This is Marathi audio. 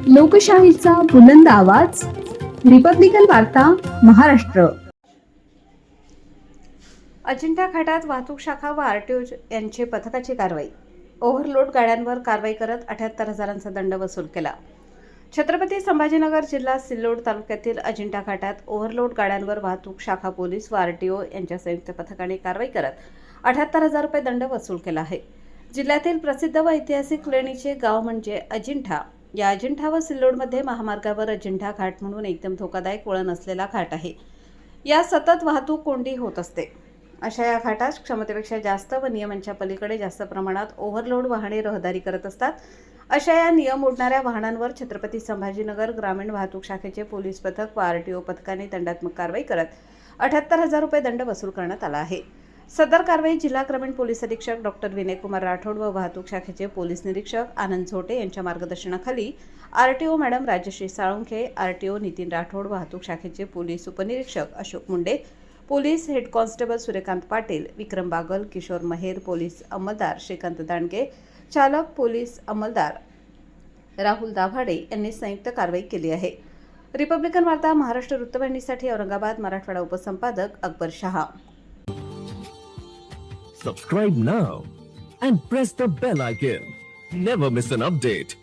लोकशाहीचा बुलंद आवाज, रिपब्लिकन वार्ता, महाराष्ट्र. अजिंठा घाटात वाहतूक शाखा व आरटीओ यांची पथकाची कारवाई. ओव्हरलोड गाड्यांवर कारवाई करत 78,000चा दंड वसूल केला. छत्रपती संभाजीनगर जिल्हा सिल्लोड तालुक्यातील अजिंठा घाटात ओव्हरलोड गाड्यांवर वाहतूक शाखा पोलीस व आरटीओ यांच्या संयुक्त पथकाने कारवाई करत 78,000 रुपये दंड वसूल केला आहे. जिल्ह्यातील प्रसिद्ध व ऐतिहासिक लेणीचे गाव म्हणजे अजिंठा. या अजिंठा व सिल्लोडमध्ये महामार्गावर अजिंठा घाट म्हणून एकदम धोकादायक वळण असलेला घाट आहे. या सतत वाहतूक कोंडी होत असते. अशा या घाटात क्षमतेपेक्षा जास्त व नियमांच्या पलीकडे जास्त प्रमाणात ओव्हरलोड वाहने रहदारी करत असतात. अशा या नियम मोडणाऱ्या वाहनांवर छत्रपती संभाजीनगर ग्रामीण वाहतूक शाखेचे पोलीस पथक व आरटीओ पथकाने दंडात्मक कारवाई करत 78,000 रुपये दंड वसूल करण्यात आला आहे. सदर कारवाई जिल्हा ग्रामीण पोलीस अधीक्षक डॉक्टर विनयकुमार राठोड व वाहतूक शाखेचे पोलीस निरीक्षक आनंद झोटे यांच्या मार्गदर्शनाखाली RTO madam Rajshri Salunkhe, RTO Nitin Rathod, वाहतूक शाखेचे पोलीस उपनिरीक्षक Ashok Munde, police head constable Suryakant Patil, Vikram Bagal, Kishor Maher, police अंमलदार श्रीकांत दांडगे, चालक पोलीस अंमलदार राहुल दाभाडे यांनी संयुक्त कारवाई केली आहे. रिपब्लिकन वार्ता Maharashtra वृत्तवाहिनीसाठी Aurangabad Marathwada उपसंपादक Akbar Shah. Subscribe now and press the bell icon. Never miss an update.